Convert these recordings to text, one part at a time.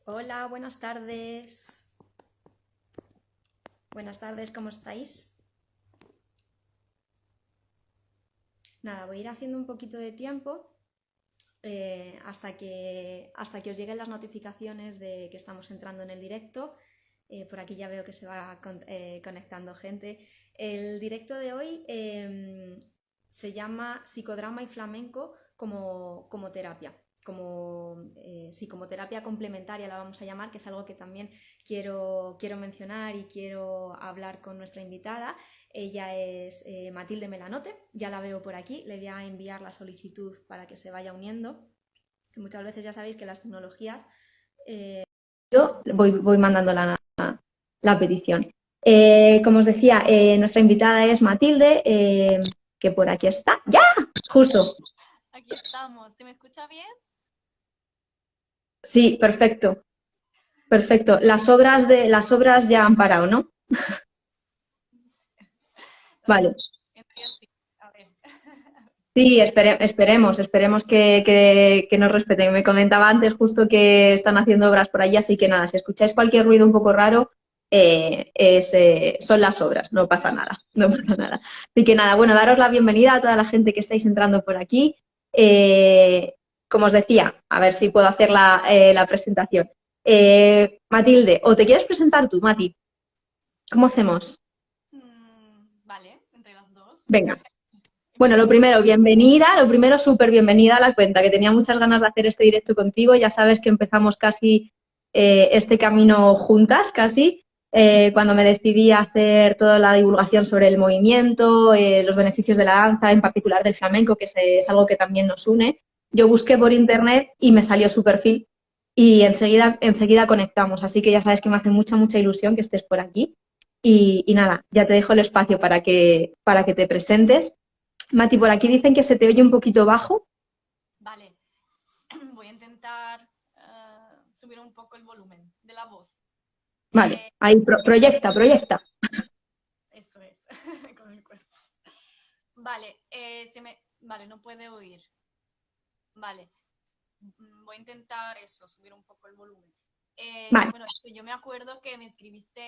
Hola, buenas tardes. Buenas tardes, ¿cómo estáis? Nada, voy a ir haciendo un poquito de tiempo hasta que os lleguen las notificaciones de que estamos entrando en el directo. Por aquí ya veo que se va conectando gente. El directo de hoy se llama Psicodrama y Flamenco como terapia, como terapia complementaria la vamos a llamar, que es algo que también quiero mencionar y quiero hablar con nuestra invitada. Ella es Matilde Melanote, ya la veo por aquí, le voy a enviar la solicitud para que se vaya uniendo. Muchas veces ya sabéis que las tecnologías... Yo voy mandando la petición. Como os decía, nuestra invitada es Matilde, que por aquí está. ¡Ya! Justo. Aquí estamos. ¿Se me escucha bien? Sí, perfecto. Perfecto. Las obras ya han parado, ¿no? Vale. En teoría sí. A ver. Sí, esperemos que nos respeten. Me comentaba antes justo que están haciendo obras por allí, así que nada, si escucháis cualquier ruido un poco raro, son las obras, no pasa nada, no pasa nada. Así que nada, bueno, daros la bienvenida a toda la gente que estáis entrando por aquí. Eh, Como os decía, a ver si puedo hacer la presentación. Matilde, ¿o te quieres presentar tú, Mati? ¿Cómo hacemos? Vale, entre las dos. Venga. Bueno, Empiezo yo. lo primero, súper bienvenida a la cuenta, que tenía muchas ganas de hacer este directo contigo. Ya sabes que empezamos casi este camino juntas, casi, cuando me decidí a hacer toda la divulgación sobre el movimiento, los beneficios de la danza, en particular del flamenco, que es algo que también nos une. Yo busqué por internet y me salió su perfil y enseguida conectamos. Así que ya sabes que me hace mucha ilusión que estés por aquí. Y nada, ya te dejo el espacio para que te presentes. Mati, por aquí dicen que se te oye un poquito bajo. Vale. Voy a intentar subir un poco el volumen de la voz. Vale, Eh, ahí proyecta. Eso es. Con el cuerpo. Vale. Vale, no puede oír. Vale. Voy a intentar eso, subir un poco el volumen. Vale. Bueno, sí, yo me acuerdo que me escribiste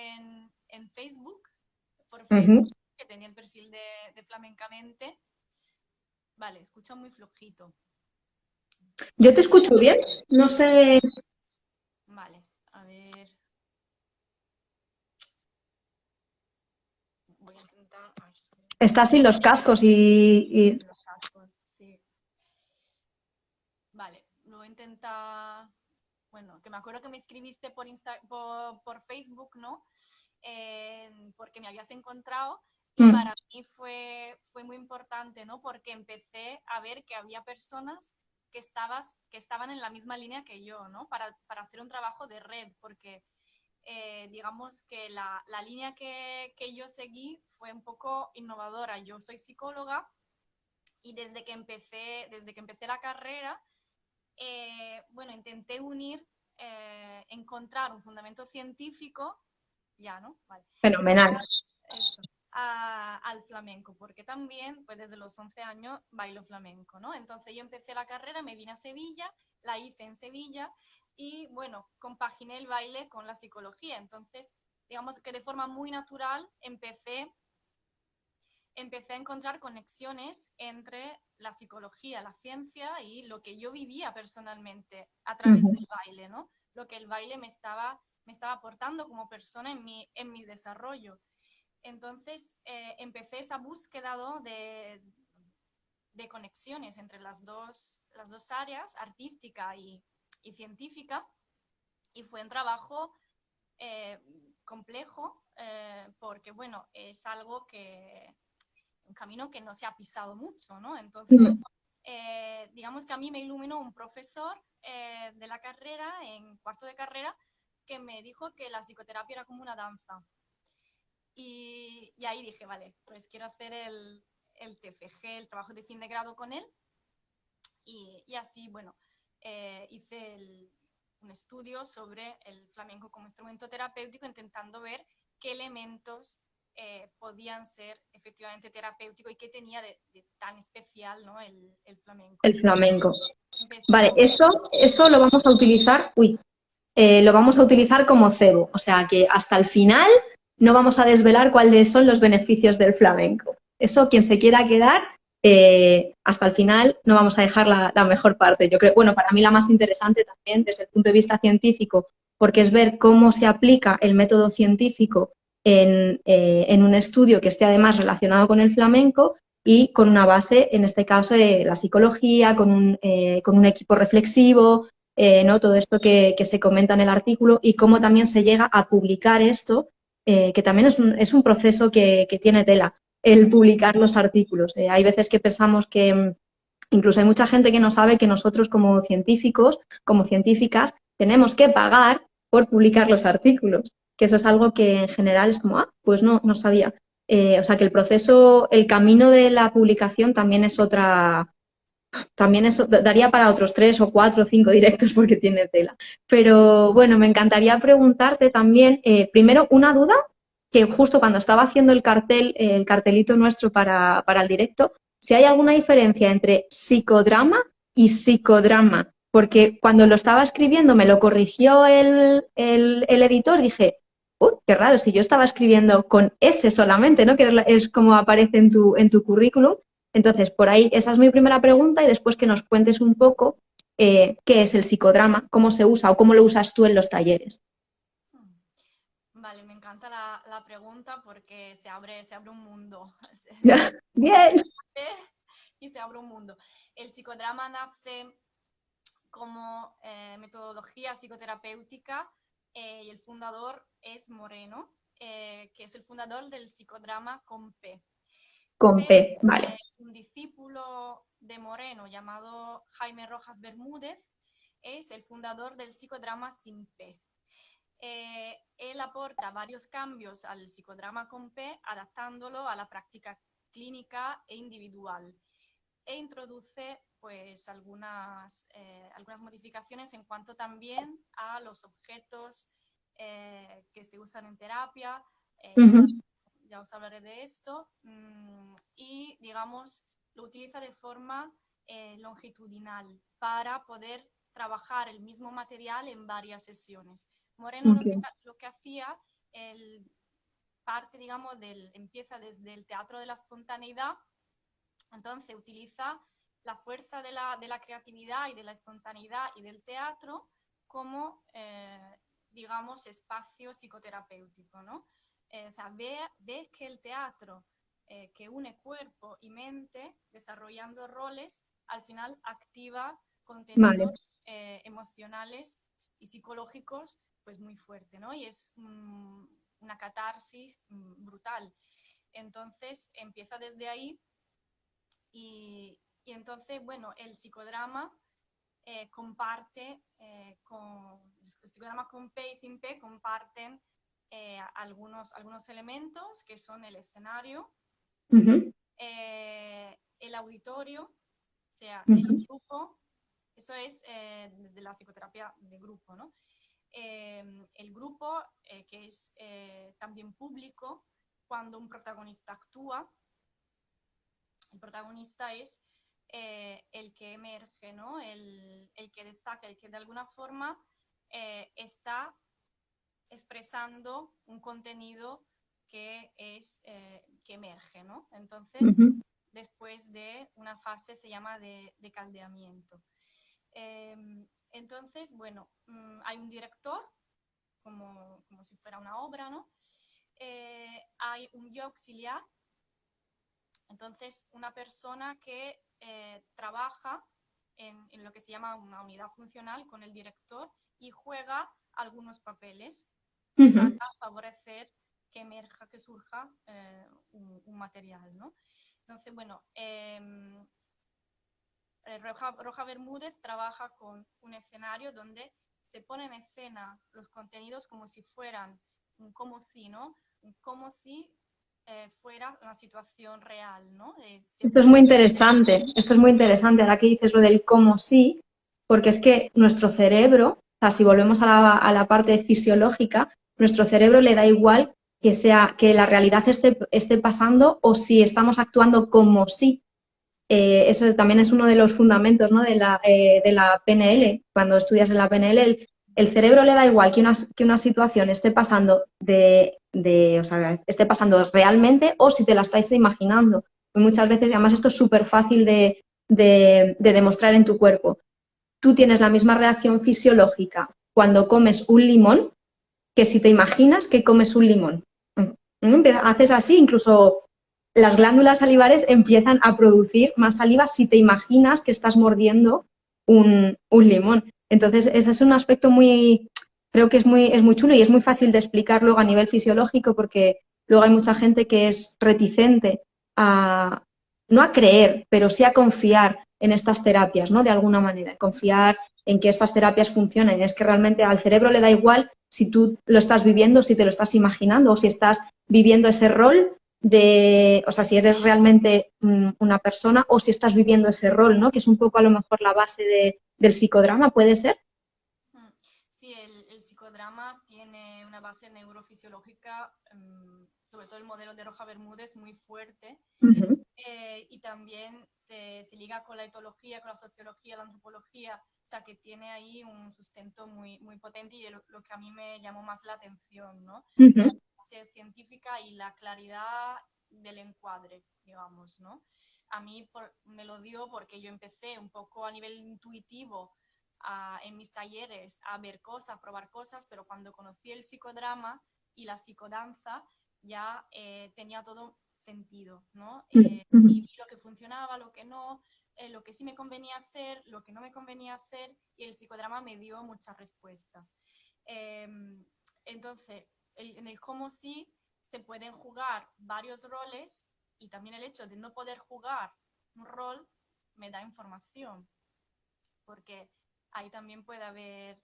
en Facebook, por Ujú. Facebook, que tenía el perfil de Flamencamente. Vale, escucha muy flojito. Yo te escucho bien, no sé. Vale, a ver. Voy a intentar. A ver, Estás sin los cascos en los cascos, sí. Vale, lo voy a intentar. Bueno, que me acuerdo que me escribiste por Facebook, ¿no? Porque me habías encontrado y Mm. para mí fue muy importante, ¿no? Porque empecé a ver que había personas que estaban en la misma línea que yo, ¿no? Para hacer un trabajo de red, porque digamos que la línea que yo seguí fue un poco innovadora. Yo soy psicóloga y desde que empecé la carrera, bueno, intenté encontrar un fundamento científico, ya, ¿no? Vale. Fenomenal. Eso, al flamenco, porque también, pues desde los 11 años bailo flamenco, ¿no? Entonces yo empecé la carrera, me vine a Sevilla, la hice en Sevilla y, bueno, compaginé el baile con la psicología. Entonces, digamos que de forma muy natural empecé a encontrar conexiones entre la psicología, la ciencia y lo que yo vivía personalmente a través Ujú. del baile, ¿no? Lo que el baile me estaba aportando como persona en mi desarrollo. Entonces empecé esa búsqueda, ¿no? de conexiones entre las dos áreas, artística y científica, y fue un trabajo eh, complejo porque, bueno, es un camino que no se ha pisado mucho, ¿no? Entonces, Ujú. digamos que a mí me iluminó un profesor de la carrera, en cuarto de carrera, que me dijo que la psicoterapia era como una danza. Y ahí dije, vale, pues quiero hacer el TFG, el trabajo de fin de grado con él. Y así, bueno, hice un estudio sobre el flamenco como instrumento terapéutico, intentando ver qué elementos podían ser efectivamente terapéuticos y qué tenía de tan especial, ¿no? el flamenco. El flamenco. Empecé Vale, con... eso lo vamos a utilizar. Uy, lo vamos a utilizar como cebo. O sea que hasta el final no vamos a desvelar cuáles son los beneficios del flamenco. Eso, quien se quiera quedar, hasta el final no vamos a dejar la mejor parte. Yo creo, bueno, para mí la más interesante también desde el punto de vista científico, porque es ver cómo se aplica el método científico en un estudio que esté además relacionado con el flamenco y con una base, en este caso, de la psicología, con un equipo reflexivo, ¿no? Todo esto que se comenta en el artículo y cómo también se llega a publicar esto, que también es un proceso que tiene tela, el publicar los artículos. Hay veces que pensamos que incluso hay mucha gente que no sabe que nosotros como científicos, como científicas, tenemos que pagar por publicar los artículos, que eso es algo que en general es como, pues no sabía. O sea que el proceso, el camino de la publicación también es otra, también eso daría para otros 3 o 4 o 5 directos porque tiene tela. Pero bueno, me encantaría preguntarte también, primero, una duda que justo cuando estaba haciendo el cartel, el cartelito nuestro para el directo, si hay alguna diferencia entre psicodrama y psicodrama, porque cuando lo estaba escribiendo me lo corrigió el editor, dije, qué raro, si yo estaba escribiendo con S solamente, ¿no? Que es como aparece en tu currículum. Entonces, por ahí, esa es mi primera pregunta y después que nos cuentes un poco qué es el psicodrama, cómo se usa o cómo lo usas tú en los talleres. Vale, me encanta la pregunta porque se abre un mundo. Bien. Y se abre un mundo. El psicodrama nace como metodología psicoterapéutica y el fundador es Moreno, que es el fundador del psicodrama con P. Con P, vale. Un discípulo de Moreno llamado Jaime Rojas Bermúdez es el fundador del psicodrama sin P. Él aporta varios cambios al psicodrama con P, adaptándolo a la práctica clínica e individual. E introduce pues algunas modificaciones en cuanto también a los objetos que se usan en terapia. Ya os hablaré de esto. Y, digamos, lo utiliza de forma longitudinal para poder trabajar el mismo material en varias sesiones. Moreno lo que hacía, parte, digamos, empieza desde el teatro de la espontaneidad, entonces utiliza la fuerza de la creatividad y de la espontaneidad y del teatro como, digamos, espacio psicoterapéutico, ¿no? O sea, ves que el teatro que une cuerpo y mente, desarrollando roles, al final activa contenidos emocionales y psicológicos pues muy fuerte, ¿no? Y es una catarsis brutal. Entonces empieza desde ahí y entonces, bueno, el psicodrama comparte el psicodrama con P y sin P comparten algunos elementos que son el escenario, el auditorio, o sea, el grupo, eso es desde la psicoterapia de grupo, ¿no? El grupo, que es también público, cuando un protagonista actúa, el protagonista es el que emerge, ¿no? El que destaca, el que de alguna forma está expresando un contenido que emerge, ¿no? Entonces, después de una fase se llama de caldeamiento. Entonces, bueno, hay un director, como si fuera una obra, ¿no? Hay un yo auxiliar, entonces una persona que trabaja en lo que se llama una unidad funcional con el director y juega algunos papeles para favorecer que emerja, que surja un material, ¿no? Entonces, bueno, Roja Bermúdez trabaja con un escenario donde se ponen en escena los contenidos como si fueran como si, ¿no? Como si fuera una situación real, ¿no? Esto es muy interesante, ahora que dices lo del como si, porque es que nuestro cerebro, o sea, si volvemos a la parte fisiológica, nuestro cerebro le da igual que la realidad esté pasando o si estamos actuando como si. Eso también es uno de los fundamentos, ¿no? de la PNL. Cuando estudias en la PNL, el cerebro le da igual que una situación esté pasando o sea, esté pasando realmente o si te la estáis imaginando. Muchas veces, además, esto es súper fácil de demostrar en tu cuerpo. Tú tienes la misma reacción fisiológica cuando comes un limón que si te imaginas que comes un limón. Haces así, incluso las glándulas salivares empiezan a producir más saliva si te imaginas que estás mordiendo un limón. Entonces, ese es un aspecto creo que es muy chulo y es muy fácil de explicar luego a nivel fisiológico porque luego hay mucha gente que es reticente no a creer, pero sí a confiar en estas terapias, ¿no? De alguna manera, confiar en que estas terapias funcionen. Es que realmente al cerebro le da igual si tú lo estás viviendo, si te lo estás imaginando o si estás viviendo ese rol o sea, si eres realmente una persona o si estás viviendo ese rol, ¿no? Que es un poco a lo mejor la base del psicodrama, ¿puede ser? Sí, el psicodrama tiene una base neurofisiológica, sobre todo el modelo de Roja Bermúdez, muy fuerte. Y también se liga con la etología, con la sociología, la antropología, o sea que tiene ahí un sustento muy, muy potente y lo que a mí me llamó más la atención, ¿no? O sea, la base científica y la claridad del encuadre, digamos, ¿no? A mí me lo dio porque yo empecé un poco a nivel intuitivo en mis talleres a ver cosas, probar cosas, pero cuando conocí el psicodrama y la psicodanza ya tenía todo sentido, ¿no? Y vi lo que funcionaba, lo que no, lo que sí me convenía hacer, lo que no me convenía hacer, y el psicodrama me dio muchas respuestas. Entonces, en el cómo sí se pueden jugar varios roles y también el hecho de no poder jugar un rol me da información, porque ahí también puede haber,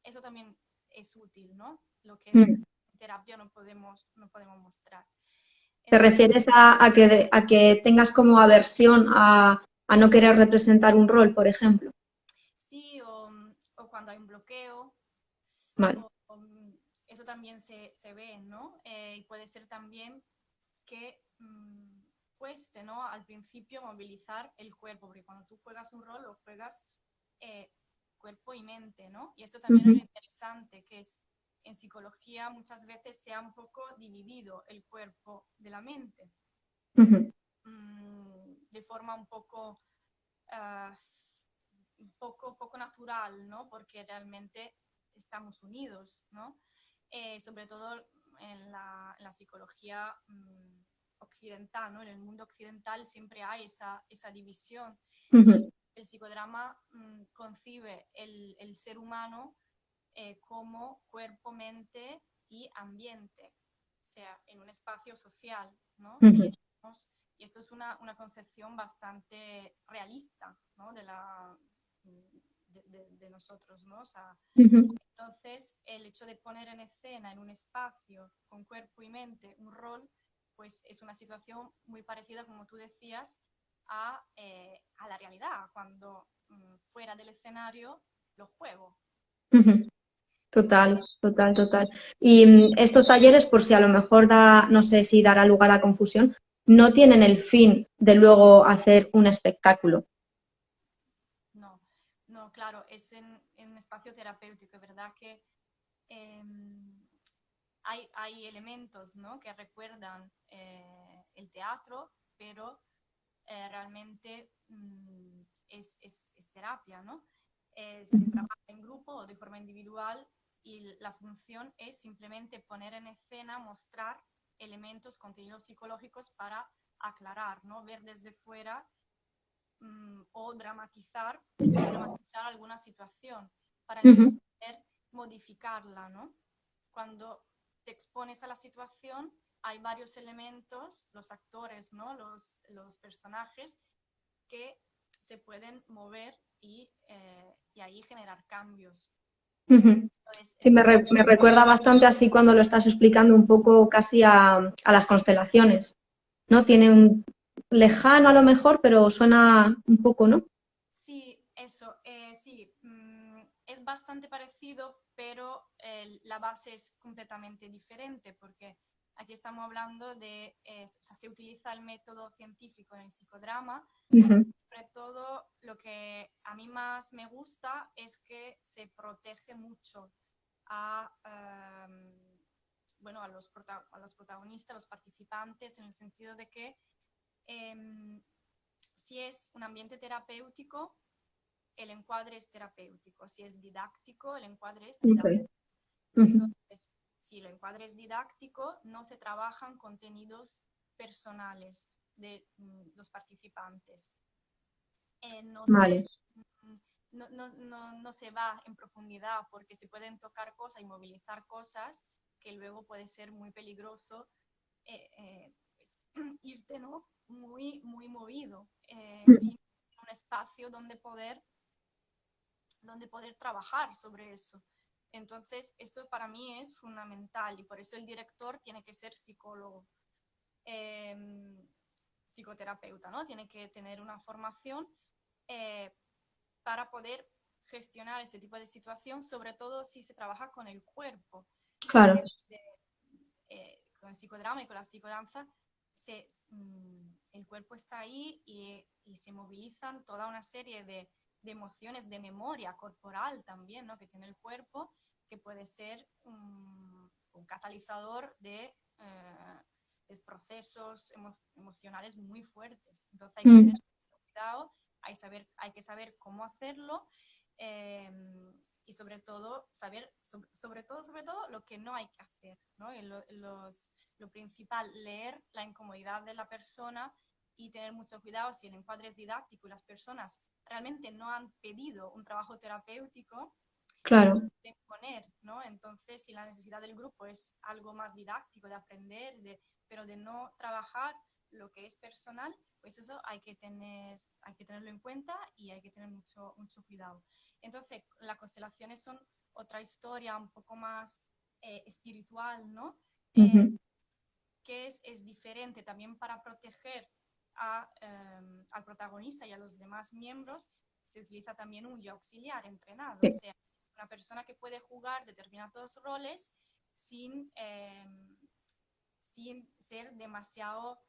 eso también es útil, ¿no? Lo que en terapia no podemos mostrar. ¿Te Entonces, refieres a que tengas como aversión a no querer representar un rol, por ejemplo? sí, o cuando hay un bloqueo, Vale. eso también se ve, ¿no? Y puede ser también que cueste, ¿no? Al principio movilizar el cuerpo, porque cuando tú juegas un rol, lo juegas eh, cuerpo y mente, ¿no? Y eso también es lo interesante, que es en psicología muchas veces se ha un poco dividido el cuerpo de la mente, de forma un poco, uh, poco natural, ¿no? Porque realmente estamos unidos, ¿no? Sobre todo en la psicología occidental, ¿no? En el mundo occidental siempre hay esa división. Y el psicodrama concibe el ser humano como cuerpo, mente y ambiente, o sea, en un espacio social, ¿no? Y esto es una concepción bastante realista, ¿no? De nosotros, ¿no? O sea, entonces, el hecho de poner en escena en un espacio con cuerpo y mente un rol, pues es una situación muy parecida, como tú decías, a la realidad, cuando fuera del escenario lo juego. Total, total, total. Y estos talleres, por si a lo mejor no sé si dará lugar a confusión, no tienen el fin de luego hacer un espectáculo. No, no, claro, es en un espacio terapéutico, es verdad que eh, hay elementos, ¿no? Que recuerdan el teatro, pero realmente es terapia, ¿no? Se trabaja en grupo o de forma individual y la función es simplemente poner en escena, mostrar elementos, contenidos psicológicos para aclarar, ¿no? Ver desde fuera o dramatizar alguna situación para entonces poder modificarla, ¿no? Cuando te expones a la situación, hay varios elementos, los actores, ¿no? Los personajes, que se pueden mover y ahí generar cambios. Sí, me recuerda bastante así cuando lo estás explicando un poco casi a las constelaciones, ¿no? Tiene un lejano a lo mejor, pero suena un poco, ¿no? Sí, eso, sí, es bastante parecido, pero la base es completamente diferente porque Aquí estamos hablando de, o sea, se utiliza el método científico en el psicodrama. Sobre todo, lo que a mí más me gusta es que se protege mucho a, bueno, a los protagonistas, a los participantes, en el sentido de que si es un ambiente terapéutico, el encuadre es terapéutico. Si es didáctico, el encuadre es didáctico. Entonces, si el encuadre es didáctico, no se trabajan contenidos personales de los participantes. No se va en profundidad porque se pueden tocar cosas y movilizar cosas que luego puede ser muy peligroso pues, irte, ¿no? muy movido sin un espacio donde poder trabajar sobre eso. Entonces, esto para mí es fundamental y por eso el director tiene que ser psicólogo, psicoterapeuta, ¿no? Tiene que tener una formación para poder gestionar ese tipo de situación, sobre todo si se trabaja con el cuerpo. Claro. Con el psicodrama y con la psicodanza, el cuerpo está ahí y se movilizan toda una serie de emociones, de memoria corporal también, ¿no? Que tiene el cuerpo, que puede ser un catalizador de procesos emocionales muy fuertes. Entonces hay que tener cuidado, hay que saber cómo hacerlo y sobre todo saber sobre todo lo que no hay que hacer, ¿no? Lo principal, leer la incomodidad de la persona y tener mucho cuidado si el encuadre es didáctico y las personas realmente no han pedido un trabajo terapéutico, claro, de imponer, ¿no? Entonces, si la necesidad del grupo es algo más didáctico, de aprender, pero de no trabajar lo que es personal, pues eso hay que tenerlo en cuenta y hay que tener mucho cuidado. Entonces, las constelaciones son otra historia un poco más espiritual, ¿no? Que es diferente también para proteger al protagonista y a los demás miembros. Se utiliza también un yo auxiliar entrenado, o sea, una persona que puede jugar determinados roles sin ser demasiado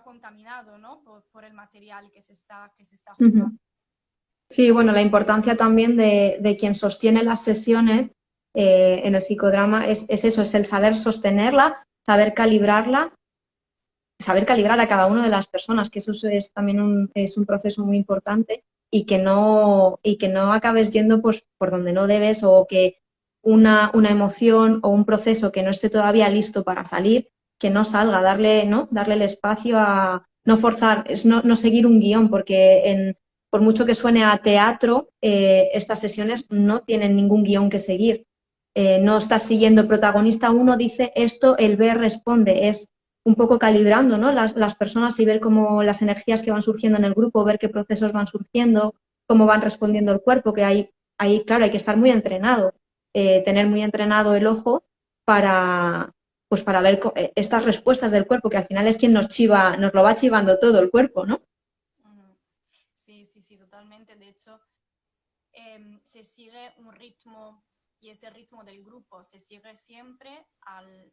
contaminado, ¿no? por el material que se está jugando. Sí, bueno, la importancia también de quien sostiene las sesiones en el psicodrama es eso, es el saber sostenerla, saber calibrarla, saber calibrar a cada una de las personas, que eso es también es un proceso muy importante y que no acabes yendo pues, por donde no debes o que una emoción o un proceso que no esté todavía listo para salir, que no salga, darle el espacio a no forzar, es no seguir un guión, porque por mucho que suene a teatro, estas sesiones no tienen ningún guión que seguir. No estás siguiendo el protagonista, uno dice esto, el B responde, es un poco calibrando, ¿no? Las personas y ver cómo las energías que van surgiendo en el grupo, ver qué procesos van surgiendo, cómo van respondiendo el cuerpo, que ahí claro, hay que estar muy entrenado, tener muy entrenado el ojo para ver estas respuestas del cuerpo, que al final es quien nos lo va chivando todo el cuerpo, ¿no? Sí, totalmente. De hecho, se sigue un ritmo y ese ritmo del grupo se sigue siempre al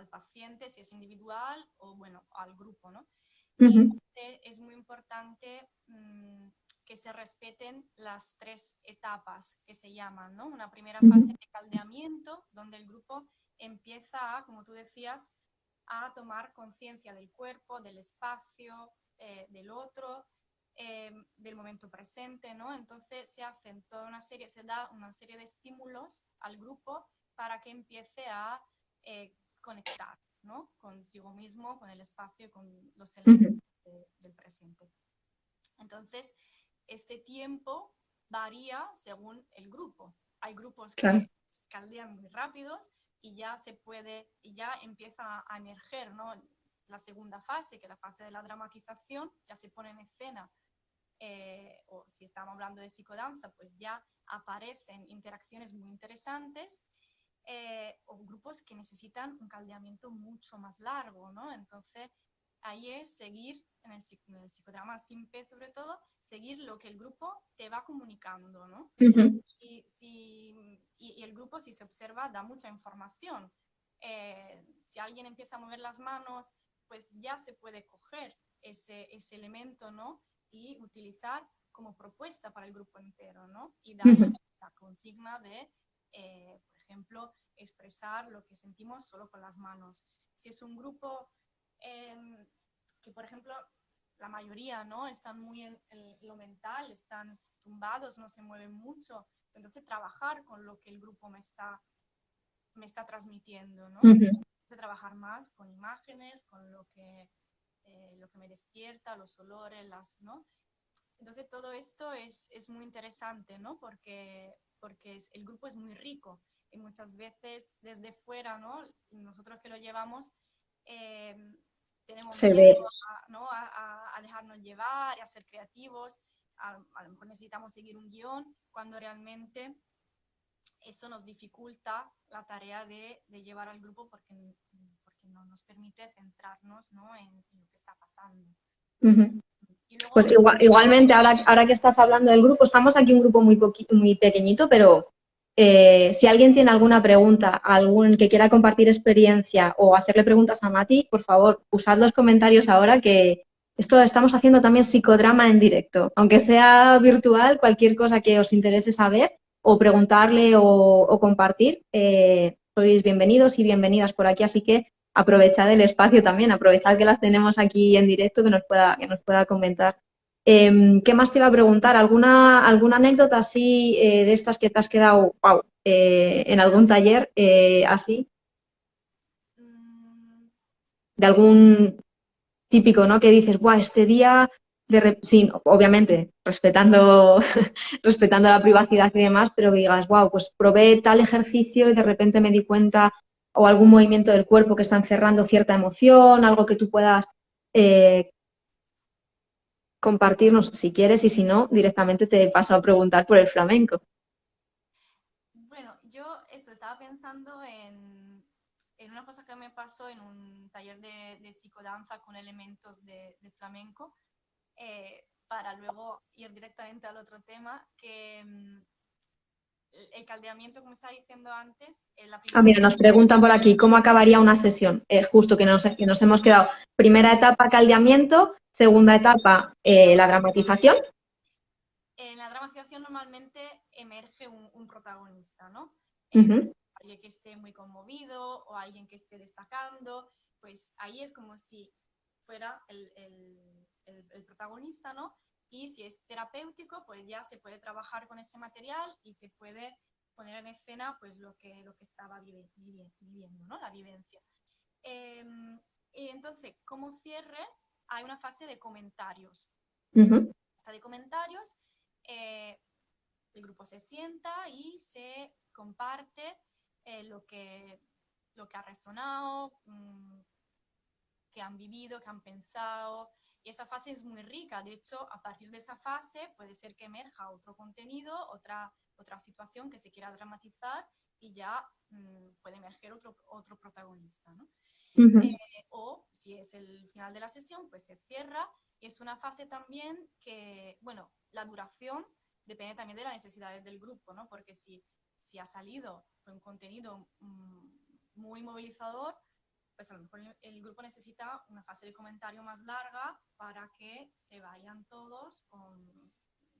paciente, si es individual o, bueno, al grupo, ¿no? Y es muy importante que se respeten las 3 etapas que se llaman, ¿no? Una primera fase de caldeamiento, donde el grupo empieza como tú decías, a tomar conciencia del cuerpo, del espacio, del otro, del momento presente, ¿no? Entonces se da una serie de estímulos al grupo para que empiece a conectar, ¿no? Consigo mismo, con el espacio, con los elementos del presente. Entonces, este tiempo varía según el grupo. Hay grupos que caldean muy rápidos y ya empieza a emerger, ¿no? La segunda fase, que es la fase de la dramatización, ya se pone en escena, o si estamos hablando de psicodanza, pues ya aparecen interacciones muy interesantes, o grupos que necesitan un caldeamiento mucho más largo, ¿no? Entonces, ahí es seguir, en el psicodrama simple sobre todo, seguir lo que el grupo te va comunicando, ¿no? Y el grupo, si se observa, da mucha información. Si alguien empieza a mover las manos, pues ya se puede coger ese elemento, ¿no? Y utilizar como propuesta para el grupo entero, ¿no? Y dar la consigna de, por ejemplo, expresar lo que sentimos solo con las manos. Si es un grupo que, por ejemplo, la mayoría, ¿no? Están muy en lo mental, están tumbados, no se mueven mucho. Entonces, trabajar con lo que el grupo me está transmitiendo, ¿no? De trabajar más con imágenes, con lo que me despierta, los olores, ¿no? Entonces, todo esto es muy interesante, ¿no? Porque el grupo es muy rico y muchas veces desde fuera, ¿no? Nosotros que lo llevamos, tenemos Se miedo ve. ¿no? a dejarnos llevar y a ser creativos. A lo mejor necesitamos seguir un guión cuando realmente eso nos dificulta la tarea de llevar al grupo porque no nos permite centrarnos, ¿no? en lo que está pasando. Y luego, Pues igualmente, ahora que estás hablando del grupo, estamos aquí un grupo muy pequeñito, pero si alguien tiene alguna pregunta, algún que quiera compartir experiencia o hacerle preguntas a Mati, por favor, usad los comentarios ahora que esto estamos haciendo también psicodrama en directo. Aunque sea virtual, cualquier cosa que os interese saber o preguntarle o compartir, sois bienvenidos y bienvenidas por aquí, así que aprovechad el espacio también, aprovechad que las tenemos aquí en directo que nos pueda comentar. ¿Qué más te iba a preguntar? ¿Alguna anécdota así de estas que te has quedado wow, en algún taller así? De algún típico, ¿no? Que dices, ¡buah, este día! Sí, obviamente, respetando, respetando la privacidad y demás, pero que digas, wow, pues probé tal ejercicio y de repente me di cuenta, o algún movimiento del cuerpo que está encerrando cierta emoción, algo que tú puedas eh, compartirnos si quieres y si no, directamente te paso a preguntar por el flamenco. bueno, yo estaba pensando en una cosa que me pasó en un taller de psicodanza con elementos de flamenco, para luego ir directamente al otro tema, que el caldeamiento, como estaba diciendo antes, la Ah, primera mira, etapa. nos preguntan por aquí cómo acabaría una sesión. Justo que nos hemos quedado. Primera etapa, caldeamiento. Segunda etapa, la dramatización. En la dramatización normalmente emerge un protagonista, ¿no? Uh-huh. Alguien que esté muy conmovido o alguien que esté destacando, pues ahí es como si fuera el protagonista, ¿no? Y si es terapéutico, pues ya se puede trabajar con ese material y se puede poner en escena pues lo que estaba viviendo, ¿no? La vivencia. Y entonces, como cierre, hay una fase de comentarios. Uh-huh. Fase de comentarios, el grupo se sienta y se comparte lo que ha resonado, que han vivido, que han pensado. Y esa fase es muy rica. De hecho, a partir de esa fase puede ser que emerja otro contenido, otra situación que se quiera dramatizar y ya puede emerger otro protagonista, ¿no? Uh-huh. O si es el final de la sesión, pues se cierra. Y es una fase también que, bueno, la duración depende también de las necesidades del grupo, ¿no? Porque si ha salido un contenido muy movilizador, pues a lo mejor el grupo necesita una fase de comentario más larga para que se vayan todos con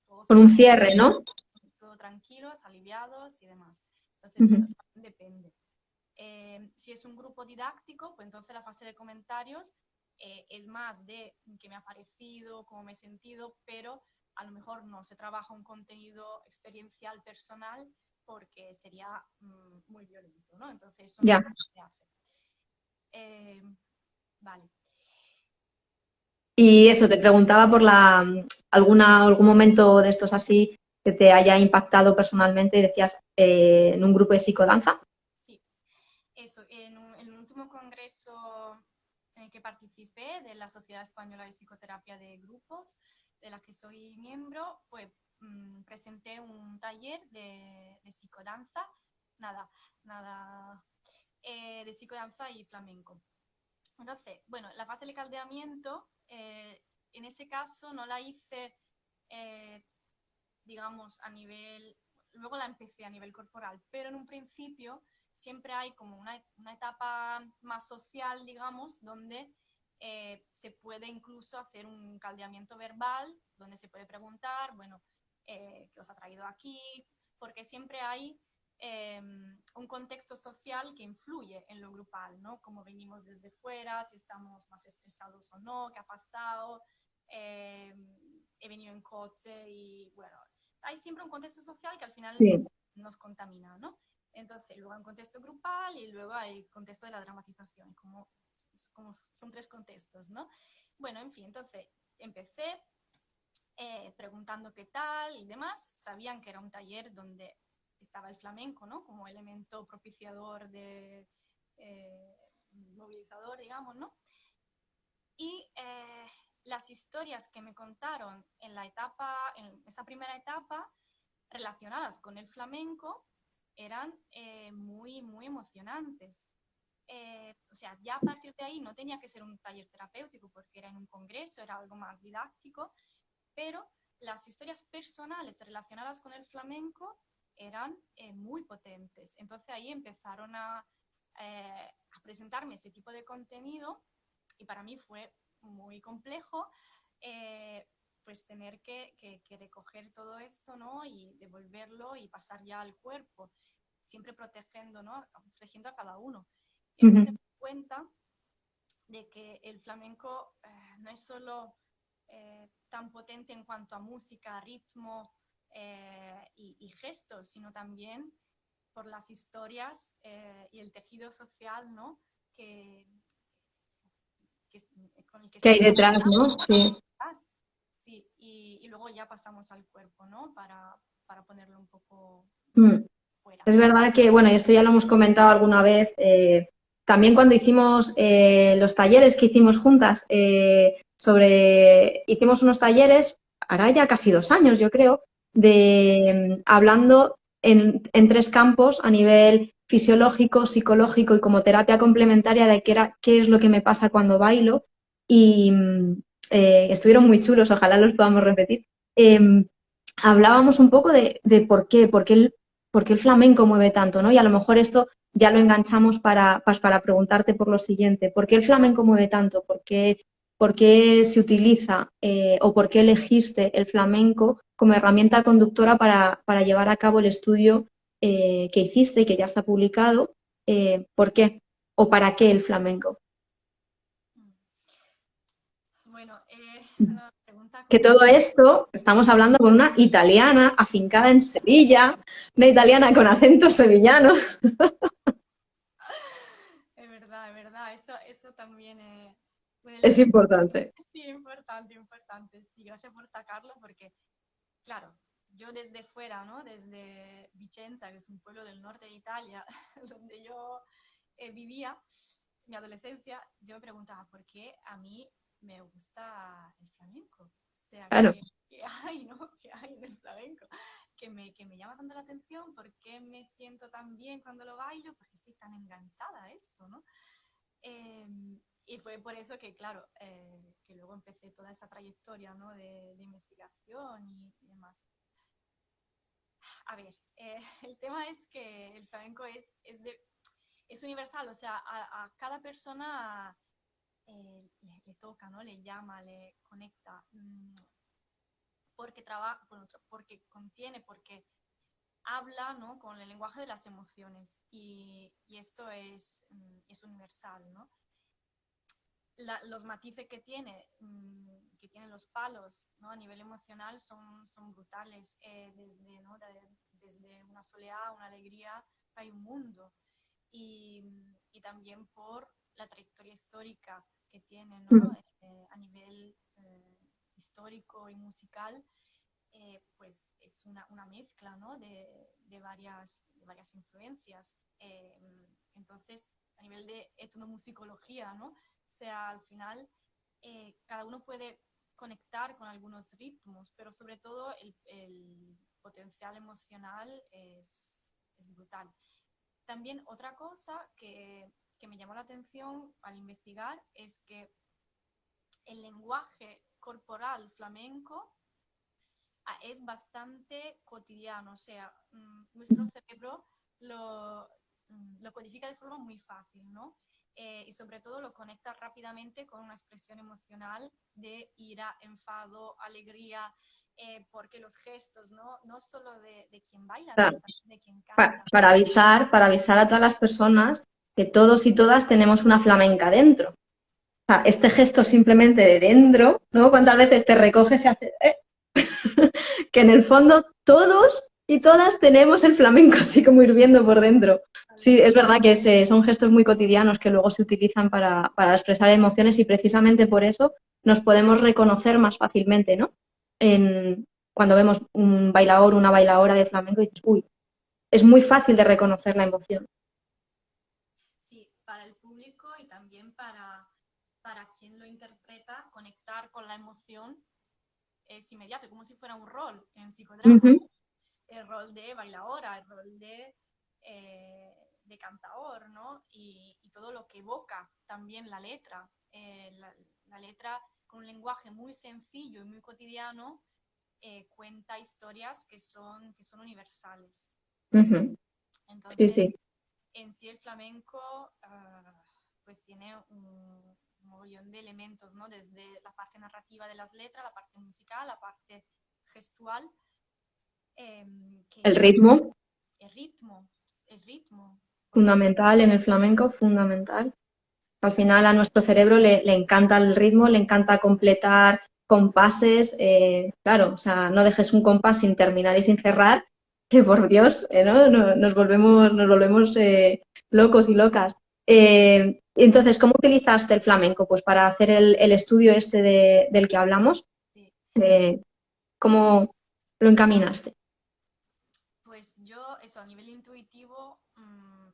todo Con un centrado, cierre, ¿no? todo tranquilos, aliviados y demás. Entonces eso Uh-huh. depende. Si es un grupo didáctico, pues entonces la fase de comentarios es más de qué me ha parecido, cómo me he sentido, pero a lo mejor no se trabaja un contenido experiencial personal porque sería muy violento, ¿no? Entonces eso no Ya. se hace. Vale. Y eso, te preguntaba por algún momento de estos así que te haya impactado personalmente y decías en un grupo de psicodanza. Sí, eso. En un último congreso en el que participé de la Sociedad Española de Psicoterapia de Grupos, de la que soy miembro, pues presenté un taller de psicodanza, nada, de psicodanza y flamenco. Entonces, bueno, la fase de caldeamiento, en ese caso no la hice, digamos, luego la empecé a nivel corporal, pero en un principio siempre hay como una etapa más social, digamos, donde se puede incluso hacer un caldeamiento verbal, donde se puede preguntar, bueno, ¿qué os ha traído aquí? Porque siempre hay un contexto social que influye en lo grupal, ¿no? Cómo venimos desde fuera, si estamos más estresados o no, qué ha pasado, he venido en coche y bueno, hay siempre un contexto social que al final Sí. nos contamina, ¿no? Entonces, luego hay un contexto grupal y luego hay el contexto de la dramatización, como son tres contextos, ¿no? Bueno, en fin, entonces empecé preguntando qué tal y demás. Sabían que era un taller donde estaba el flamenco, ¿no? Como elemento propiciador movilizador, digamos, ¿no? Y las historias que me contaron en esa primera etapa, relacionadas con el flamenco, eran muy, muy emocionantes. O sea, ya a partir de ahí no tenía que ser un taller terapéutico porque era en un congreso, era algo más didáctico, pero las historias personales relacionadas con el flamenco eran muy potentes. Entonces ahí empezaron a presentarme ese tipo de contenido y para mí fue muy complejo pues tener que recoger todo esto, ¿no? Y devolverlo y pasar ya al cuerpo, siempre protegiendo, ¿no? Protegiendo a cada uno. Entonces me di cuenta de que el flamenco no es solo tan potente en cuanto a música, ritmo y gestos, sino también por las historias y el tejido social, ¿no? que, con el que ¿Qué está hay detrás, no? Sí. detrás. Sí, y luego ya pasamos al cuerpo, ¿no? Para ponerlo un poco Mm. fuera. Es verdad que, bueno, y esto ya lo hemos comentado alguna vez, también cuando hicimos los talleres que hicimos juntas, hicimos unos talleres, hará ya casi 2 años, yo creo, de hablando en tres campos a nivel fisiológico, psicológico y como terapia complementaria de qué es lo que me pasa cuando bailo. Y estuvieron muy chulos, ojalá los podamos repetir. Hablábamos un poco de por qué el flamenco mueve tanto, ¿no? Y a lo mejor esto ya lo enganchamos para preguntarte por lo siguiente. ¿Por qué el flamenco mueve tanto? ¿Por qué se utiliza o por qué elegiste el flamenco como herramienta conductora para llevar a cabo el estudio que hiciste y que ya está publicado? ¿Por qué? ¿O para qué el flamenco? Bueno, una pregunta Que todo complicada. esto, estamos hablando con una italiana afincada en Sevilla, una italiana con acento sevillano. Es verdad, es verdad. Eso también Es importante. sí, importante, importante. Sí, gracias por sacarlo porque, claro, yo desde fuera, ¿no? Desde Vicenza, que es un pueblo del norte de Italia, donde yo vivía mi adolescencia, yo me preguntaba por qué a mí me gusta el flamenco. O sea, Claro. ¿qué hay, no? ¿Qué hay en el flamenco? Que me llama tanto la atención, ¿por qué me siento tan bien cuando lo bailo? Porque estoy tan enganchada a esto, ¿no? Eh, y fue por eso que, claro, que luego empecé toda esa trayectoria, ¿no? de investigación y demás. A ver, el tema es que el flamenco es universal, o sea, a cada persona le toca, ¿no? Le llama, le conecta, porque trabaja, porque contiene, porque habla, ¿no? Con el lenguaje de las emociones y esto es universal, ¿no? Los matices que tienen los palos, ¿no? A nivel emocional son brutales, desde, ¿no? desde una soledad, una alegría, hay un mundo. Y también por la trayectoria histórica que tiene, ¿no? A nivel histórico y musical, pues es una mezcla, ¿no? de varias influencias. Entonces, a nivel de etnomusicología, ¿no? O sea, al final, cada uno puede conectar con algunos ritmos, pero sobre todo el potencial emocional es brutal. También otra cosa que me llamó la atención al investigar es que el lenguaje corporal flamenco es bastante cotidiano, o sea, nuestro cerebro lo, lo codifica de forma muy fácil, ¿no? Y sobre todo lo conecta rápidamente con una expresión emocional de ira, enfado, alegría, porque los gestos, ¿no? No solo de quien baila, sino Claro, también de quien canta. para avisar a todas las personas que todos y todas tenemos una flamenca dentro. O sea, este gesto simplemente de dentro, ¿no? ¿Cuántas veces te recoges y haces, que en el fondo todos y todas tenemos el flamenco así como hirviendo por dentro? Tal Sí, cual. es verdad que son gestos muy cotidianos que luego se utilizan para expresar emociones y precisamente por eso nos podemos reconocer más fácilmente, ¿no? Cuando vemos un bailador, una bailadora de flamenco y dices, uy, es muy fácil de reconocer la emoción. Sí, para el público y también para quien lo interpreta, conectar con la emoción es inmediato, como si fuera un rol en psicodrama. Ujú. El rol de bailadora, el rol de cantaor, ¿no? Y todo lo que evoca también la letra. La letra con un lenguaje muy sencillo y muy cotidiano cuenta historias que son universales. Ujú. Sí, Entonces, sí. en sí el flamenco pues tiene un mogollón de elementos, ¿no? Desde la parte narrativa de las letras, la parte musical, la parte gestual, El que ritmo, el ritmo, el ritmo, por supuesto. fundamental en el flamenco, fundamental. Al final a nuestro cerebro le encanta el ritmo, le encanta completar compases. Claro, o sea, no dejes un compás sin terminar y sin cerrar, que por Dios, ¿no? Nos volvemos locos y locas. Entonces, ¿cómo utilizaste el flamenco? Pues para hacer el estudio este del que hablamos, Sí. eh, ¿cómo lo encaminaste? Pues yo, eso, a nivel intuitivo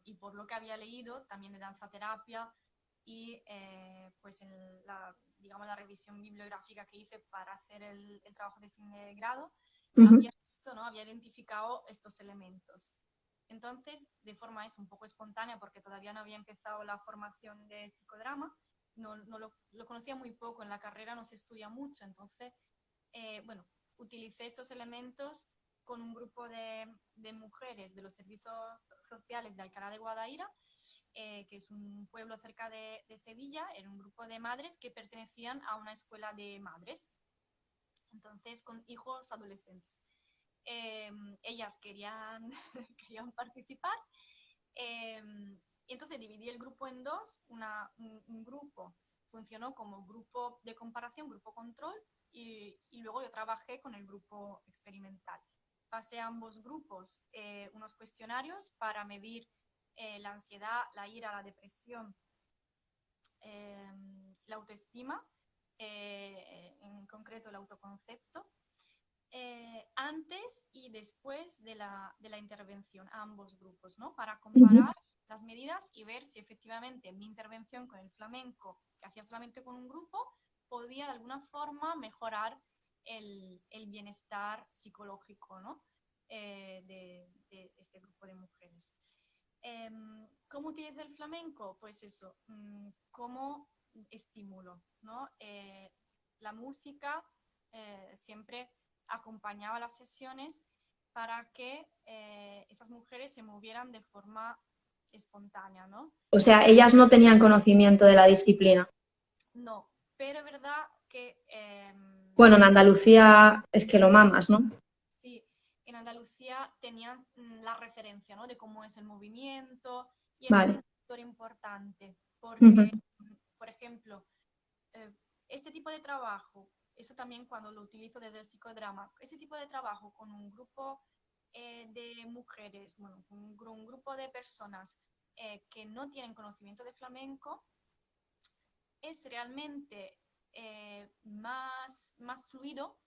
y por lo que había leído, también de danza terapia y pues en la, digamos, la revisión bibliográfica que hice para hacer el trabajo de fin de grado, Ujú, había visto, ¿no? Había identificado estos elementos. Entonces, de forma es un poco espontánea, porque todavía no había empezado la formación de psicodrama, no lo conocía muy poco, en la carrera no se estudia mucho, entonces, bueno, utilicé esos elementos con un grupo de mujeres de los servicios sociales de Alcalá de Guadaira, que es un pueblo cerca de Sevilla, era un grupo de madres que pertenecían a una escuela de madres, entonces con hijos adolescentes. Ellas querían, querían participar, eh, y entonces dividí el grupo en dos, un grupo funcionó como grupo de comparación, grupo control, y luego yo trabajé con el grupo experimental. Pasé a ambos grupos unos cuestionarios para medir la ansiedad, la ira, la depresión, la autoestima, en concreto el autoconcepto, antes y después de la intervención a ambos grupos, ¿no? Para ujú. comparar las medidas y ver si efectivamente mi intervención con el flamenco, que hacía solamente con un grupo, podía de alguna forma mejorar el bienestar psicológico, ¿no? De este grupo de mujeres. ¿Cómo utiliza el flamenco? Pues eso, como estímulo, ¿no? La música siempre acompañaba las sesiones para que esas mujeres se movieran de forma espontánea, ¿no? O sea, ellas no tenían conocimiento de la disciplina. No, pero es verdad que Bueno, en Andalucía es que lo mamas, ¿no? sí, en Andalucía tenían la referencia, ¿no? De cómo es el movimiento y eso es un Vale. factor importante Ujú, porque, por ejemplo, eh, este tipo de trabajo, eso también cuando lo utilizo desde el psicodrama, ese tipo de trabajo con un grupo de mujeres, bueno, un grupo de personas que no tienen conocimiento de flamenco, es realmente más fluido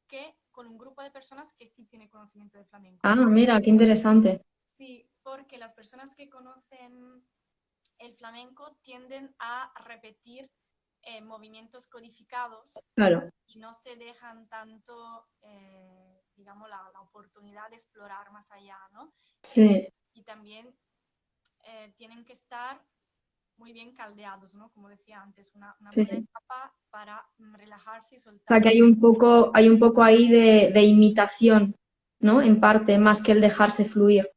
que con un grupo de personas que sí tienen conocimiento de flamenco. ah, mira, qué interesante. Sí, porque las personas que conocen el flamenco tienden a repetir movimientos codificados Claro. y no se dejan tanto, digamos, la oportunidad de explorar más allá, ¿no? Sí. Y también tienen que estar muy bien caldeados, ¿no? Como decía antes, una Sí. buena etapa para relajarse y O sea, que soltarse. hay un poco ahí de imitación, ¿no? En parte, más que el dejarse fluir.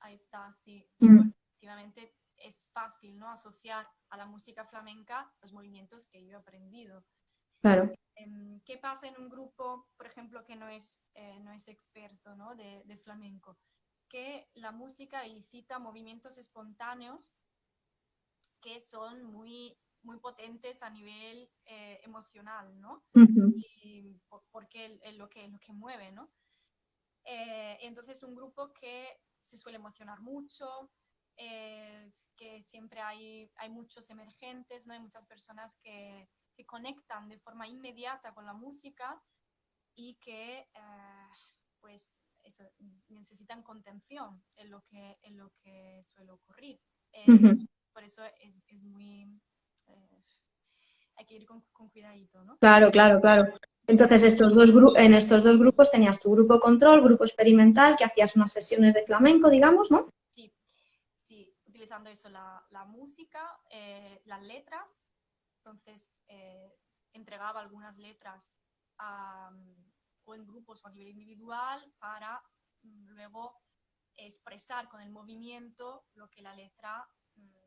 Ahí está, sí, Mm. ¿no? Asociar a la música flamenca los movimientos que yo he aprendido. Claro. ¿Qué pasa en un grupo, por ejemplo, que no es experto, ¿no? de flamenco? Que la música elicita movimientos espontáneos que son muy, muy potentes a nivel emocional, ¿no? Y porque es lo que mueve, ¿no? Entonces, un grupo que se suele emocionar mucho, que siempre hay muchos emergentes, ¿no? Hay muchas personas que conectan de forma inmediata con la música y que, pues, eso, necesitan contención en lo que suele ocurrir. Por eso es muy... hay que ir con cuidadito, ¿no? Claro, claro, claro. Entonces, en estos dos grupos tenías tu grupo control, grupo experimental, que hacías unas sesiones de flamenco, digamos, ¿no? Sí, sí, utilizando eso, la música, las letras. Entonces, entregaba algunas letras o en grupos o a nivel individual para luego expresar con el movimiento lo que la letra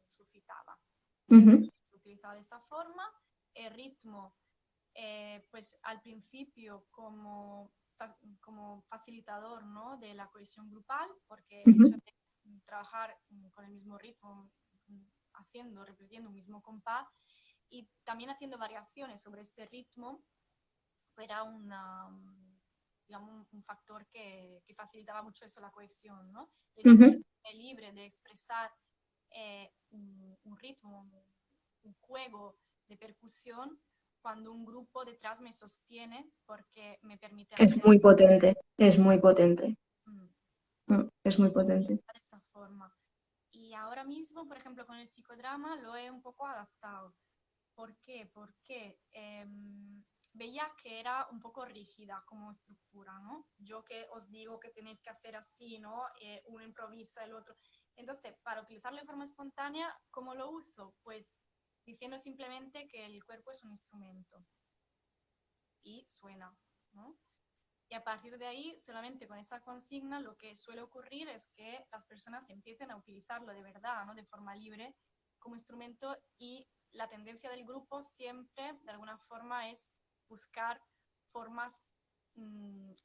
suscitaba. Entonces, lo utilizaba de esta forma. El ritmo, pues al principio como facilitador, ¿no? de la cohesión grupal, porque el hecho de trabajar con el mismo ritmo, repitiendo un mismo compás y también haciendo variaciones sobre este ritmo, era digamos, un factor que facilitaba mucho eso, la cohesión, ¿no? El hecho de ser libre de expresar un ritmo, un juego de percusión, cuando un grupo detrás me sostiene porque me permite hacer... Es muy potente, es muy potente. Es muy potente. De esta forma. Y ahora mismo, por ejemplo, con el psicodrama lo he un poco adaptado. ¿Por qué? Porque veía que era un poco rígida como estructura, ¿no? Yo que os digo que tenéis que hacer así, ¿no? Uno improvisa, el otro. Entonces, para utilizarlo de forma espontánea, ¿cómo lo uso? Pues diciendo simplemente que el cuerpo es un instrumento y suena, ¿no? Y a partir de ahí, solamente con esa consigna, lo que suele ocurrir es que las personas empiecen a utilizarlo de verdad, ¿no? De forma libre, como instrumento, y la tendencia del grupo siempre, de alguna forma, es buscar formas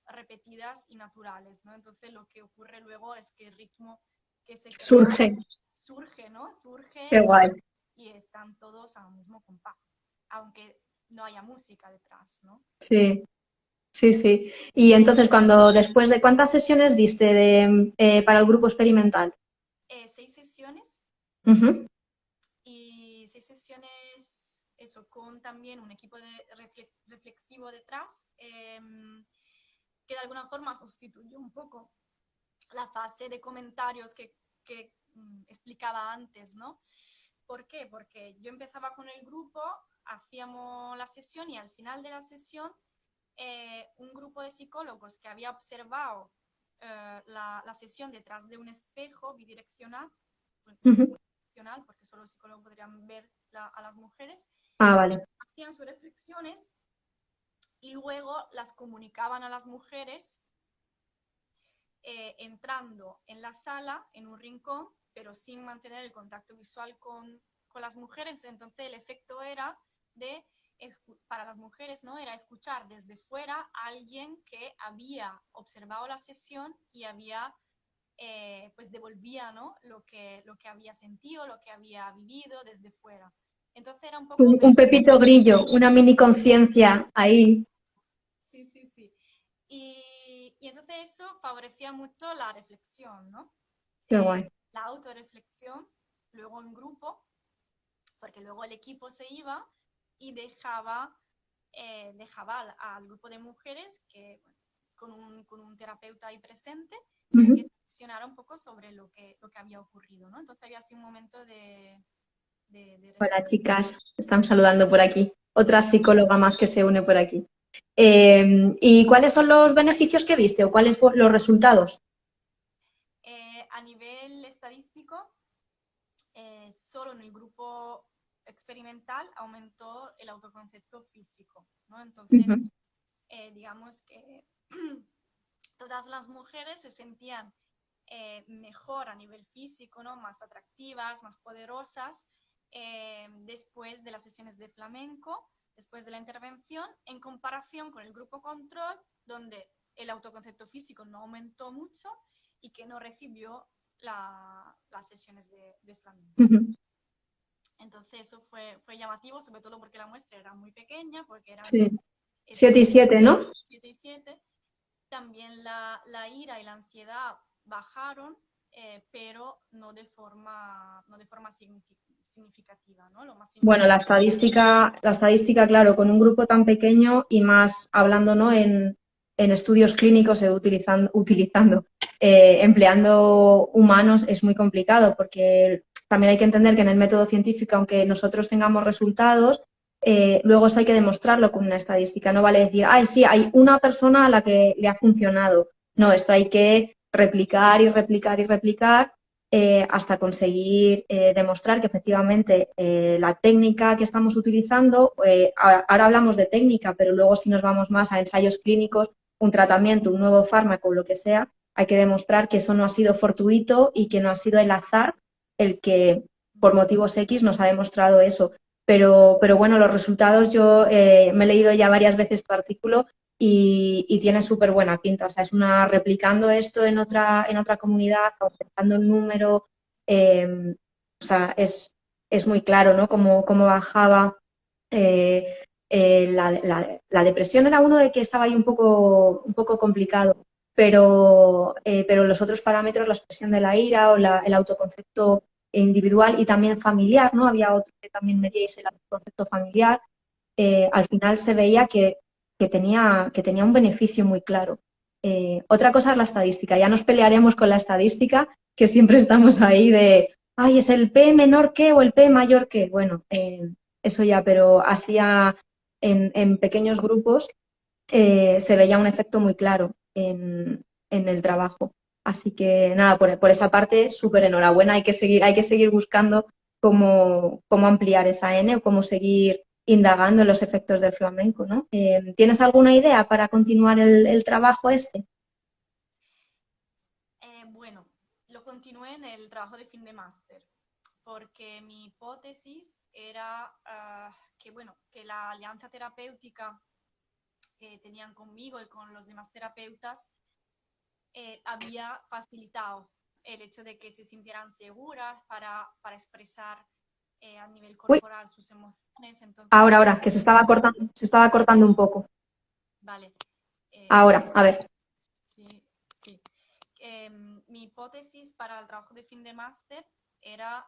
repetidas y naturales, ¿no? Entonces, lo que ocurre luego es que el ritmo que se crea surge, ¿no? Surge. Qué guay. Y están todos al mismo compás, aunque no haya música detrás, ¿no? Sí. Sí, sí. Y entonces, después de cuántas sesiones diste para el grupo experimental? 6 sesiones. Y 6 sesiones, eso, con también un equipo reflexivo detrás, que de alguna forma sustituyó un poco la fase de comentarios que explicaba antes, ¿no? ¿Por qué? Porque yo empezaba con el grupo, hacíamos la sesión y al final de la sesión un grupo de psicólogos que había observado la sesión detrás de un espejo bidireccional, porque solo los psicólogos podrían ver a las mujeres, vale. hacían sus reflexiones y luego las comunicaban a las mujeres entrando en la sala, en un rincón, pero sin mantener el contacto visual con las mujeres. Entonces el efecto era para las mujeres, ¿no? Era escuchar desde fuera a alguien que había observado la sesión y había, pues devolvía, ¿no? Lo que había sentido, lo que había vivido desde fuera. Entonces era un poco... Un pepito grillo, una mini conciencia ahí. Sí, sí, sí. Y entonces eso favorecía mucho la reflexión, ¿no? Qué guay. La autorreflexión, luego en grupo, porque luego el equipo se iba y dejaba al grupo de mujeres que, bueno, con un terapeuta ahí presente, que reflexionara un poco sobre lo que había ocurrido, ¿no? Entonces había así un momento de Hola, chicas, están saludando por aquí. Otra psicóloga más que se une por aquí. ¿Y cuáles son los beneficios que viste o cuáles fueron los resultados? A nivel estadístico, solo en el grupo experimental aumentó el autoconcepto físico, ¿no? Entonces, digamos que todas las mujeres se sentían mejor a nivel físico, ¿no? Más atractivas, más poderosas, después de las sesiones de flamenco, después de la intervención, en comparación con el grupo control, donde el autoconcepto físico no aumentó mucho y que no recibió las sesiones de flamenco. Entonces eso fue llamativo, sobre todo porque la muestra era muy pequeña, porque eran Sí. 7 y 7, ¿no? 7 y 7. También la ira y la ansiedad bajaron, pero no de forma significativa, ¿no? Lo más Bueno, la estadística, claro, con un grupo tan pequeño y más hablando, ¿no? en estudios clínicos empleando humanos es muy complicado porque también hay que entender que en el método científico, aunque nosotros tengamos resultados, luego eso hay que demostrarlo con una estadística. No vale decir, ay, sí, hay una persona a la que le ha funcionado. No, esto hay que replicar y replicar y replicar hasta conseguir demostrar que efectivamente la técnica que estamos utilizando, ahora hablamos de técnica, pero luego si nos vamos más a ensayos clínicos, un tratamiento, un nuevo fármaco, lo que sea, hay que demostrar que eso no ha sido fortuito y que no ha sido el azar el que por motivos X nos ha demostrado eso. Pero bueno, los resultados yo me he leído ya varias veces tu artículo y tiene súper buena pinta. O sea, es una replicando esto en otra comunidad, aumentando el número. O sea, es muy claro, ¿no? Cómo bajaba. La depresión era uno de que estaba ahí un poco complicado, pero los otros parámetros, la expresión de la ira o el autoconcepto individual y también familiar, ¿no? Había otro que también medíais, el autoconcepto familiar. Al final se veía que tenía un beneficio muy claro. Otra cosa es la estadística. Ya nos pelearemos con la estadística, que siempre estamos ahí de, ay, es el P menor que o el P mayor que. Bueno, eso ya, pero hacía en pequeños grupos se veía un efecto muy claro en el trabajo. Así que nada, por esa parte, súper enhorabuena. Hay que seguir buscando cómo ampliar esa N o cómo seguir indagando en los efectos del flamenco, ¿no? ¿Tienes alguna idea para continuar el trabajo este? Bueno, lo continué en el trabajo de fin de máster, porque mi hipótesis era que la alianza terapéutica que tenían conmigo y con los demás terapeutas había facilitado el hecho de que se sintieran seguras para expresar a nivel Uy, corporal sus emociones. Entonces, ahora, que se estaba cortando un poco. vale. Ahora, a ver. Sí, sí. Mi hipótesis para el trabajo de fin de máster era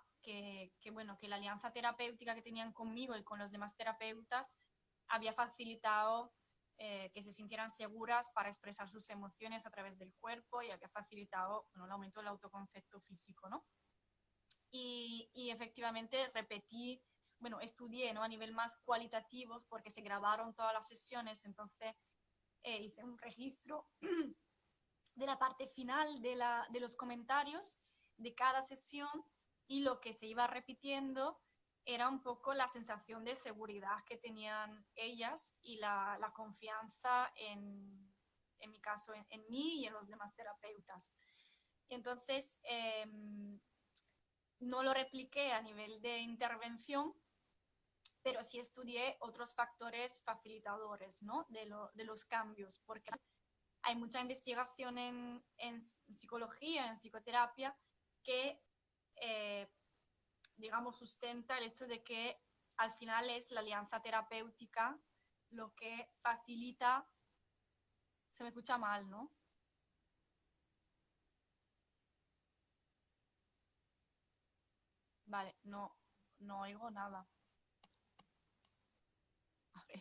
bueno, que la alianza terapéutica que tenían conmigo y con los demás terapeutas había facilitado que se sintieran seguras para expresar sus emociones a través del cuerpo y había facilitado, bueno, el aumento del autoconcepto físico, ¿no? Y efectivamente repetí, bueno, estudié, ¿no? A nivel más cualitativo porque se grabaron todas las sesiones, entonces hice un registro de la parte final de los comentarios de cada sesión y lo que se iba repitiendo era un poco la sensación de seguridad que tenían ellas y la confianza en mi caso, en mí y en los demás terapeutas. Y entonces, no lo repliqué a nivel de intervención, pero sí estudié otros factores facilitadores, ¿no? de los cambios, porque hay mucha investigación en psicología, en psicoterapia, que, digamos, sustenta el hecho de que al final es la alianza terapéutica lo que facilita. Se me escucha mal, ¿no? Vale, no oigo nada. A ver.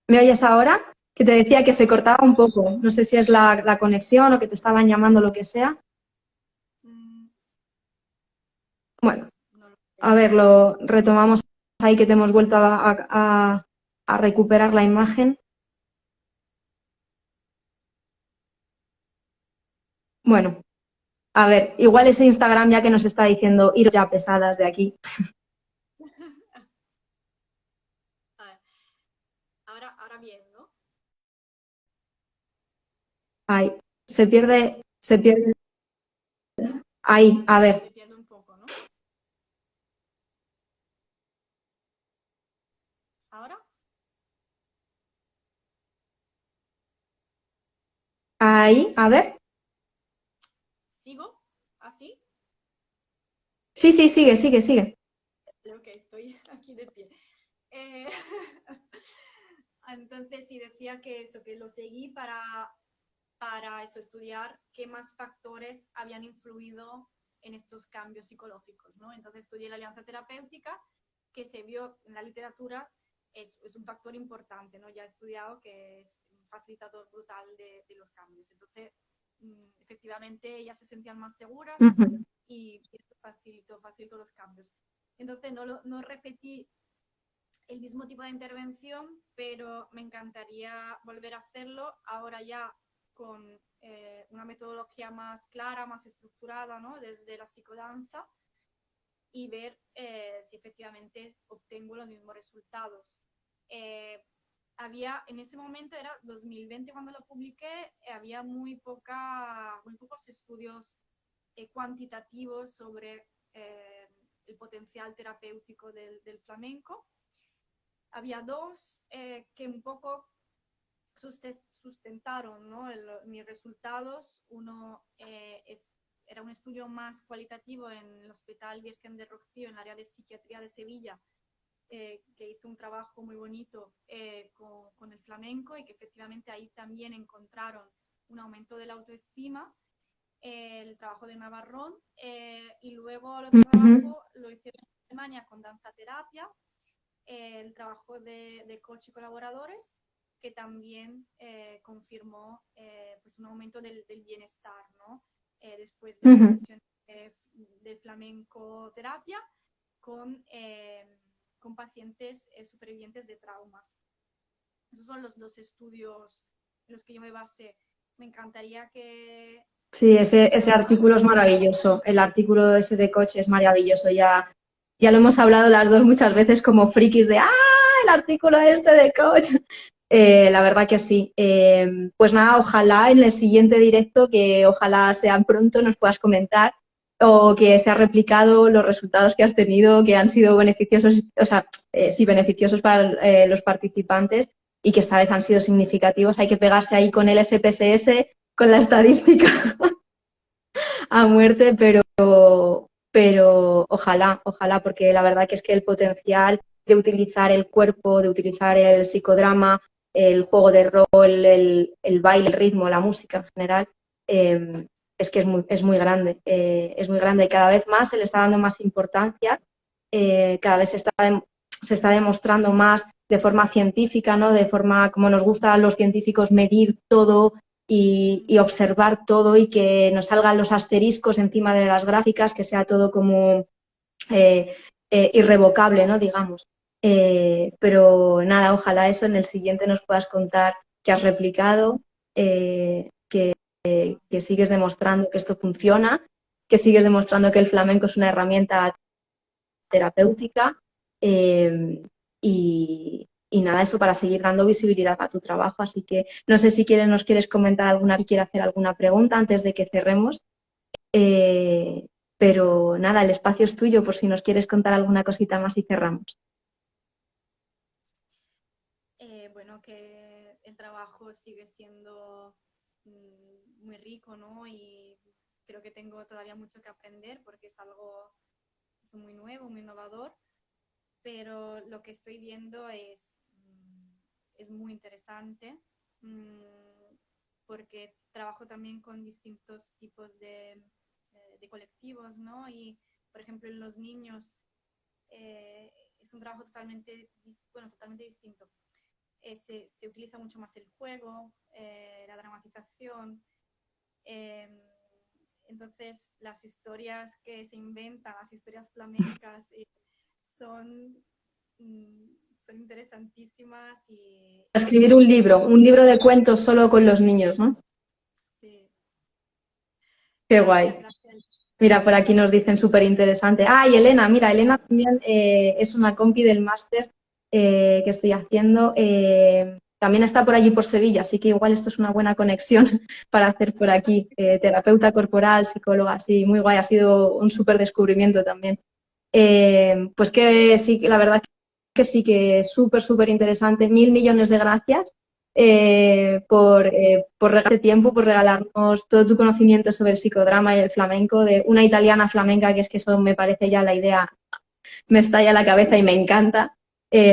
¿Me oyes ahora? Que te decía que se cortaba un poco. No sé si es la conexión o que te estaban llamando, lo que sea. Bueno, No lo sé. a ver, lo retomamos ahí que te hemos vuelto a recuperar la imagen. Bueno, a ver, igual ese Instagram ya que nos está diciendo ir ya pesadas de aquí. A ver, ahora bien, ¿no? Ahí, se pierde. Ahí, a ver. Se pierde un poco, ¿no? Ahí, a ver. ¿Sigo? ¿Así? Sí, sí, sigue, sigue, sigue. Creo que estoy aquí de pie. Eh, entonces, sí, decía que eso, que lo seguí para eso, estudiar qué más factores habían influido en estos cambios psicológicos, ¿no? Entonces estudié la alianza terapéutica, que se vio en la literatura, es un factor importante, ¿no? Ya he estudiado que es un facilitador brutal de los cambios. Entonces, efectivamente, ellas se sentían más seguras Ujú, y esto facilitó los cambios. Entonces, no repetí el mismo tipo de intervención, pero me encantaría volver a hacerlo ahora ya con una metodología más clara, más estructurada, ¿no? Desde la psicodanza y ver si efectivamente obtengo los mismos resultados. Eh, en ese momento, era 2020 cuando lo publiqué, había muy pocos estudios cuantitativos sobre el potencial terapéutico del flamenco. Había dos que un poco sustentaron, ¿no? Mis resultados. Uno era un estudio más cualitativo en el Hospital Virgen de Rocío, en el área de psiquiatría de Sevilla, que hizo un trabajo muy bonito con el flamenco y que efectivamente ahí también encontraron un aumento de la autoestima, el trabajo de Navarrón, y luego el otro ujú, trabajo lo hicieron en Alemania con danza terapia, el trabajo de coach y colaboradores, que también confirmó pues un aumento del bienestar, ¿no? Después de una ujú. sesión de flamenco terapia con pacientes supervivientes de traumas. Esos son los dos estudios en los que yo me basé. Me encantaría que Sí, que ese más. artículo es maravilloso. El artículo ese de coche es maravilloso. Ya lo hemos hablado las dos muchas veces como frikis de ¡ah! El artículo este de coche. La verdad que sí. Pues nada, ojalá en el siguiente directo, que ojalá sean pronto, nos puedas comentar o que se ha replicado los resultados que has tenido, que han sido beneficiosos, o sea, sí, beneficiosos para los participantes y que esta vez han sido significativos. Hay que pegarse ahí con el SPSS, con la estadística a muerte, pero ojalá, ojalá, porque la verdad que es que el potencial de utilizar el cuerpo, de utilizar el psicodrama, el juego de rol, el baile, el ritmo, la música en general, es que es muy grande. Es muy grande y cada vez más se le está dando más importancia, cada vez se está demostrando más de forma científica, ¿no? De forma como nos gusta a los científicos medir todo y observar todo y que nos salgan los asteriscos encima de las gráficas, que sea todo como eh, irrevocable, ¿no? Digamos. Pero nada, ojalá eso en el siguiente nos puedas contar que has replicado, que sigues demostrando que esto funciona, que sigues demostrando que el flamenco es una herramienta terapéutica y nada, eso para seguir dando visibilidad a tu trabajo. Así que no sé si nos quieres comentar alguna, quiere hacer alguna pregunta antes de que cerremos. Eh, pero nada, el espacio es tuyo por si nos quieres contar alguna cosita más y cerramos. Bueno, que el trabajo sigue siendo muy rico, ¿no? Y creo que tengo todavía mucho que aprender porque es muy nuevo, muy innovador, pero lo que estoy viendo es muy interesante, porque trabajo también con distintos tipos de colectivos, ¿no? Y, por ejemplo, en los niños es un trabajo totalmente distinto. Se utiliza mucho más el juego, la dramatización. eh, entonces, las historias que se inventan, las historias flamencas, son, mm, son interesantísimas Escribir un libro de cuentos solo con los niños, ¿no? sí, Qué gracias, guay. gracias. Mira, por aquí nos dicen súper interesante. Ah, y Elena, mira, Elena también es una compi del máster que estoy haciendo. También está por allí por Sevilla, así que igual esto es una buena conexión para hacer por aquí. Terapeuta corporal, psicóloga, sí, muy guay, ha sido un súper descubrimiento también. Pues que sí, la verdad que sí, que es súper, súper interesante. Mil millones de gracias por regalarte tiempo, por regalarnos todo tu conocimiento sobre el psicodrama y el flamenco, de una italiana flamenca, que es que eso me parece ya la idea, me estalla la cabeza y me encanta.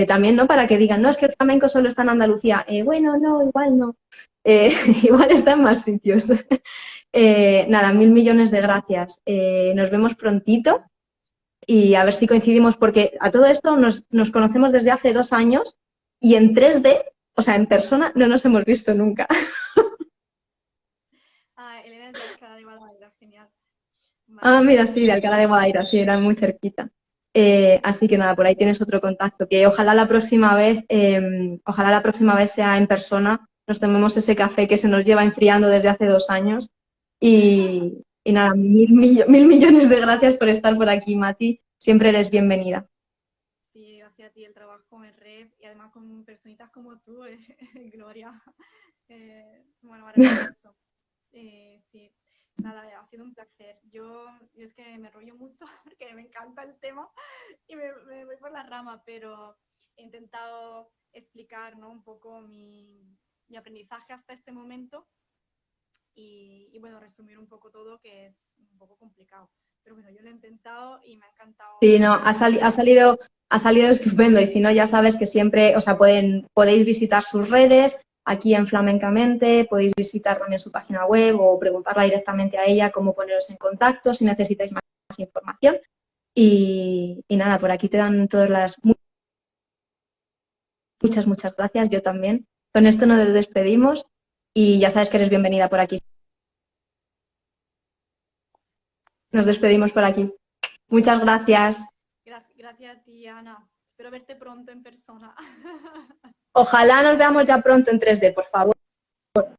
También, ¿no? Para que digan, no, es que el flamenco solo está en Andalucía. Bueno, no, igual no. Igual está en más sitios. Nada, 1000 millones de gracias. Nos vemos prontito y a ver si coincidimos, porque a todo esto nos conocemos desde hace 2 años y en 3D, o sea, en persona, no nos hemos visto nunca. Elena es de Alcalá de Guadaira, genial. Ah, Vale. mira, sí, de Alcalá de Guadaira, sí, era muy cerquita. Así que nada, por ahí tienes otro contacto, que ojalá la próxima vez sea en persona, nos tomemos ese café que se nos lleva enfriando desde hace 2 años. Y nada, 1000 millones de gracias por estar por aquí, Mati. Siempre eres bienvenida. Sí, gracias a ti el trabajo en red y además con personitas como tú, Gloria. Bueno, maravilloso. Sí, nada, ha sido un placer. Yo es que me rollo mucho porque me encanta el tema y me voy por la rama, pero he intentado explicar, ¿no? Un poco mi aprendizaje hasta este momento y, bueno, resumir un poco todo, que es un poco complicado. Pero bueno, yo lo he intentado y me ha encantado. Sí, no, ha salido estupendo y si no, ya sabes que siempre, o sea, podéis visitar sus redes aquí en Flamencamente, podéis visitar también su página web o preguntarla directamente a ella cómo poneros en contacto si necesitáis más información. Y nada, por aquí te dan todas las muchas gracias, yo también. Con esto nos despedimos y ya sabes que eres bienvenida por aquí. Nos despedimos por aquí. Muchas gracias. Gracias a ti, Ana. Espero verte pronto en persona. Ojalá nos veamos ya pronto en 3D, por favor.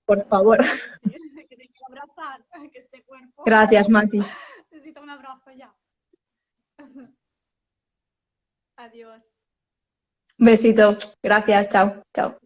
Por favor. Que te quiero abrazar, que este cuerpo Gracias, Mati. necesita un abrazo ya. Adiós. Besito. Gracias. Chao. Chao.